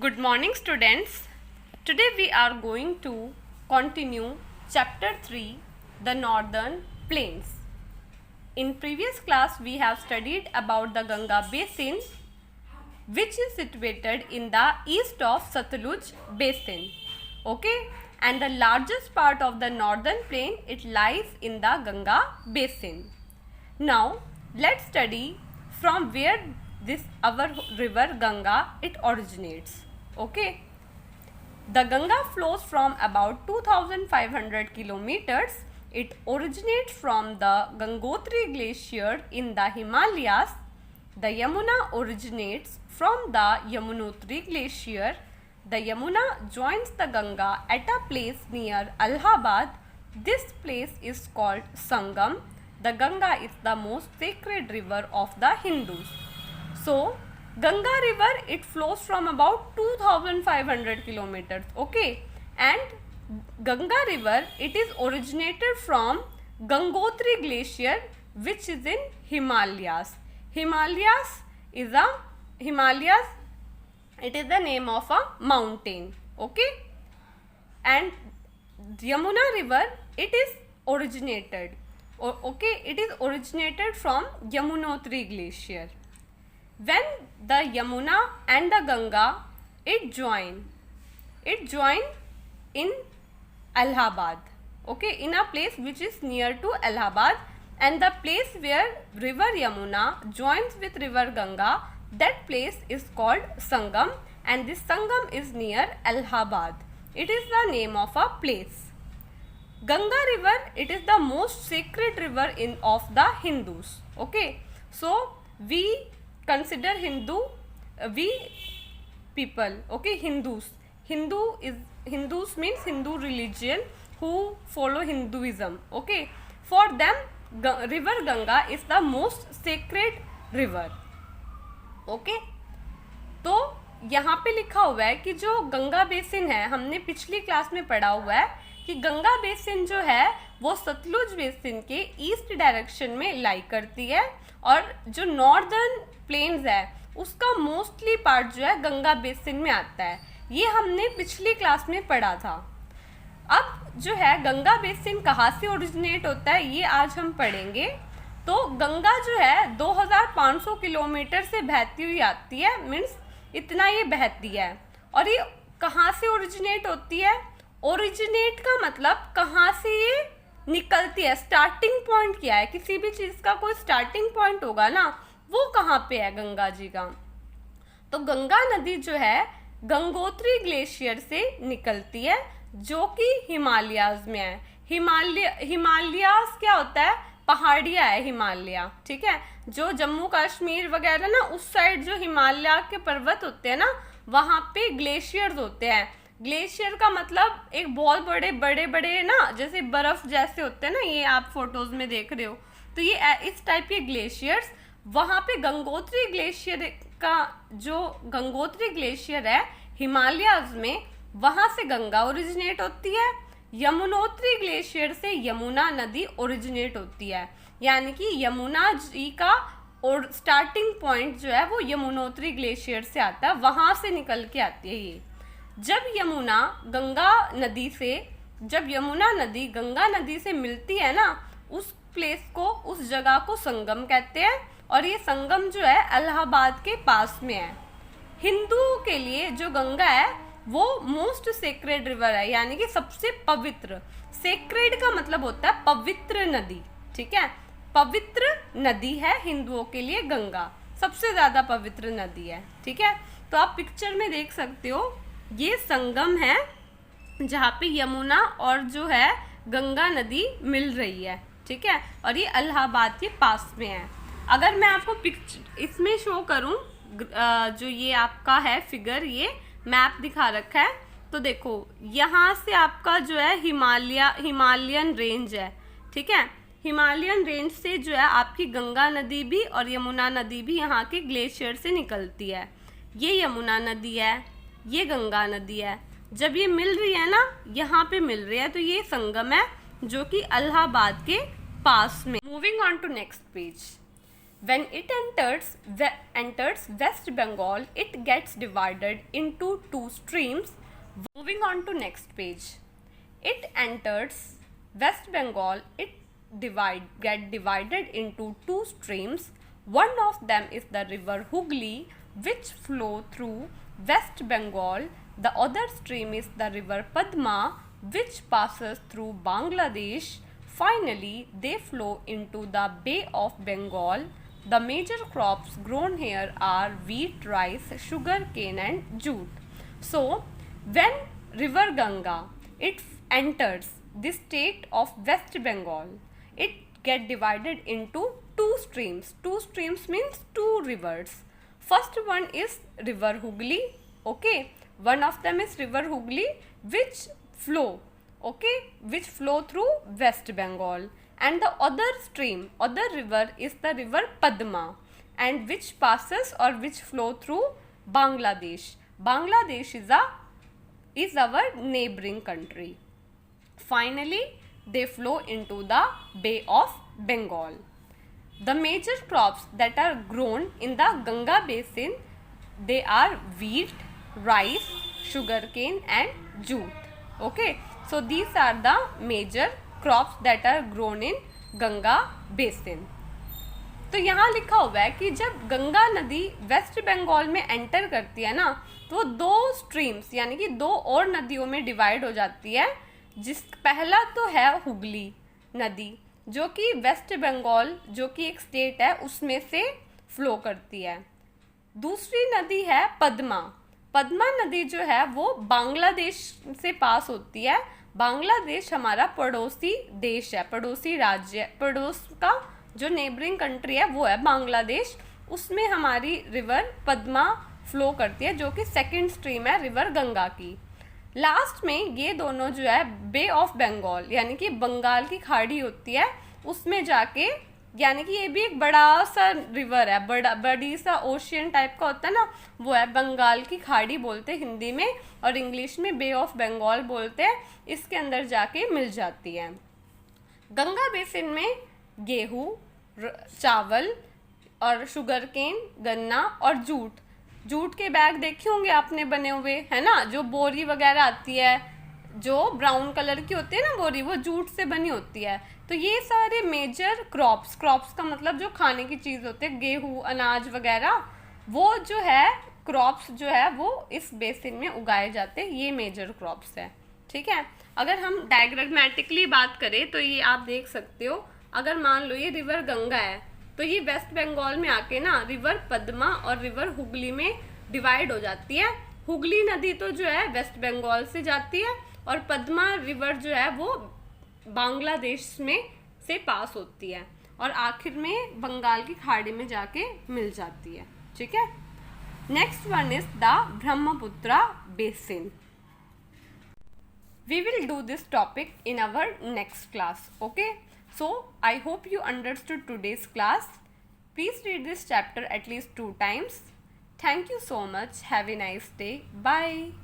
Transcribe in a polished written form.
Good morning, students. Today we are going to continue chapter 3, the northern plains. In previous class we have studied about the Ganga basin, which is situated in the east of Satluj basin. Okay, and the largest part of the northern plain, it lies in the Ganga basin. Now let's study from where this our river Ganga it originates. Okay, the Ganga flows from about 2500 kilometers. It originates from the Gangotri glacier in the Himalayas. The Yamuna originates from the Yamunotri glacier. The Yamuna joins the Ganga at a place near Allahabad. This place is called Sangam. The Ganga is the most sacred river of the Hindus. So, Ganga river, it flows from about 2500 kilometers. Okay, and Ganga river, it is originated from Gangotri glacier, which is in Himalayas. Himalayas, it is the name of a mountain. Okay, and Yamuna river, it is originated. Okay, it is originated from Yamunotri glacier. When the Yamuna and the Ganga it join in Allahabad. Okay, in a place which is near to Allahabad, and the place where river Yamuna joins with river Ganga, that place is called Sangam, and this Sangam is near Allahabad. It is the name of a place. Ganga river, it is the most sacred river of the Hindus. Okay, so we consider we people, okay, Hindus means Hindu religion who follow Hinduism. Okay, for them river Ganga is the most sacred river. Okay, तो यहाँ पे लिखा हुआ है कि जो Ganga basin है, हमने पिछली क्लास में पढ़ा हुआ है कि गंगा बेसिन जो है वो सतलुज बेसिन के ईस्ट डायरेक्शन में लाई करती है, और जो नॉर्दर्न प्लेन्स है उसका मोस्टली पार्ट जो है गंगा बेसिन में आता है. ये हमने पिछली क्लास में पढ़ा था. अब जो है गंगा बेसिन कहाँ से ओरिजिनेट होता है ये आज हम पढ़ेंगे. तो गंगा जो है 2500 किलोमीटर से बहती हुई आती है, मीन्स इतना ये बहती है. और ये कहाँ से ओरिजिनेट होती है? ओरिजिनेट का मतलब कहाँ से ये निकलती है, स्टार्टिंग पॉइंट क्या है. किसी भी चीज़ का कोई स्टार्टिंग पॉइंट होगा ना, वो कहाँ पे है गंगा जी का. तो गंगा नदी जो है गंगोत्री ग्लेशियर से निकलती है, जो कि हिमालयाज में है. हिमालयाज क्या होता है? पहाड़ियाँ है हिमालय. ठीक है, जो जम्मू कश्मीर वगैरह ना उस साइड जो हिमालय के पर्वत होते हैं ना, वहाँ पे ग्लेशियर्स होते हैं. ग्लेशियर का मतलब एक बहुत बड़े बड़े ना, जैसे बर्फ जैसे होते हैं ना, ये आप फोटोज में देख रहे हो, तो ये इस टाइप के ग्लेशियर्स. वहाँ पे गंगोत्री ग्लेशियर का, जो गंगोत्री ग्लेशियर है हिमालयाज में, वहाँ से गंगा ओरिजिनेट होती है. यमुनोत्री ग्लेशियर से यमुना नदी ओरिजिनेट होती है, यानी कि यमुना जी का और स्टार्टिंग पॉइंट जो है वो यमुनोत्री ग्लेशियर से आता है, वहाँ से निकल के आती है ये. जब यमुना नदी गंगा नदी से मिलती है ना, उस प्लेस को, उस जगह को संगम कहते हैं, और ये संगम जो है इलाहाबाद के पास में है. हिंदुओं के लिए जो गंगा है वो मोस्ट सेक्रेड रिवर है, यानी कि सबसे पवित्र. सेक्रेड का मतलब होता है पवित्र नदी. ठीक है, पवित्र नदी है हिंदुओं के लिए गंगा, सबसे ज्यादा पवित्र नदी है. ठीक है, तो आप पिक्चर में देख सकते हो, ये संगम है जहाँ पे यमुना और जो है गंगा नदी मिल रही है. ठीक है, और ये इलाहाबाद के पास में है. अगर मैं आपको पिक्चर इसमें शो करूं, जो ये आपका है फिगर, ये मैप दिखा रखा है, तो देखो यहाँ से आपका जो है हिमालयन रेंज है. ठीक है, हिमालयन रेंज से जो है आपकी गंगा नदी भी और यमुना नदी भी यहाँ के ग्लेशियर से निकलती है. ये यमुना नदी है, ये गंगा नदी है. जब ये मिल रही है ना, यहाँ पे मिल रही है, तो ये संगम है जो कि इलाहाबाद के पास में. Moving on to next page. When it enters West Bengal, it gets divided into two streams. Moving on to next page. It enters West Bengal, it get divided into two streams. One of them is the river Hooghly, which flow through West Bengal. The other stream is the river Padma, which passes through Bangladesh. Finally, they flow into the Bay of Bengal. The major crops grown here are wheat, rice, sugar cane and jute. So, when river Ganga, it enters the state of West Bengal, it get divided into two streams. Two streams means two rivers. First one is river Hooghly, okay. One of them is river Hooghly which flow through West Bengal, and the other river is the river Padma, and which passes or which flow through Bangladesh. Bangladesh is our neighboring country. Finally, they flow into the Bay of Bengal. The major crops that are grown in the Ganga basin, they are wheat, rice, sugarcane and jute. Okay, so these are the major crops that are grown in Ganga basin. तो यहाँ लिखा हुआ है कि जब गंगा नदी waste Bengal में enter करती है ना, तो दो स्ट्रीम्स यानी कि दो और नदियों में डिवाइड हो जाती है. जिस पहला तो है हुगली नदी, जो कि वेस्ट बंगाल जो कि एक स्टेट है उसमें से फ्लो करती है. दूसरी नदी है पद्मा. पद्मा नदी जो है वो बांग्लादेश से पास होती है. बांग्लादेश हमारा पड़ोसी देश है, पड़ोसी राज्य, पड़ोस का जो नेबरिंग कंट्री है वो है बांग्लादेश. उसमें हमारी रिवर पद्मा फ्लो करती है, जो कि सेकंड स्ट्रीम है रिवर गंगा की. लास्ट में ये दोनों जो है बे ऑफ बंगाल यानी कि बंगाल की खाड़ी होती है, उसमें जाके, यानी कि ये भी एक बड़ा सा रिवर है, बड़ी सा ओशियन टाइप का होता है ना, वो है. बंगाल की खाड़ी बोलते हैं हिंदी में, और इंग्लिश में बे ऑफ बंगाल बोलते हैं. इसके अंदर जाके मिल जाती है. गंगा बेसिन में गेहूँ, चावल और शुगर केन, गन्ना और जूट के बैग देखे होंगे आपने बने हुए, है ना. जो बोरी वगैरह आती है जो ब्राउन कलर की होती है ना बोरी, वो जूट से बनी होती है. तो ये सारे मेजर क्रॉप्स का मतलब जो खाने की चीज़ होती है, गेहूँ, अनाज वगैरह, वो जो है क्रॉप्स जो है वो इस बेसिन में उगाए जाते हैं. ये मेजर क्रॉप्स है, ठीक है. अगर हम डायग्रामेटिकली बात करें तो ये आप देख सकते हो. अगर मान लो ये रिवर गंगा है, तो ये वेस्ट बंगाल में आके ना रिवर पद्मा और रिवर हुगली में डिवाइड हो जाती है. हुगली नदी तो जो है वेस्ट बंगाल से जाती है, और पद्मा रिवर जो है वो बांग्लादेश में से पास होती है, और आखिर में बंगाल की खाड़ी में जाके मिल जाती है, ठीक है. Next one is the Brahmaputra basin. We will do this topic in our next class, okay? So, I hope you understood today's class. Please read this chapter at least 2 times. Thank you so much. Have a nice day. Bye.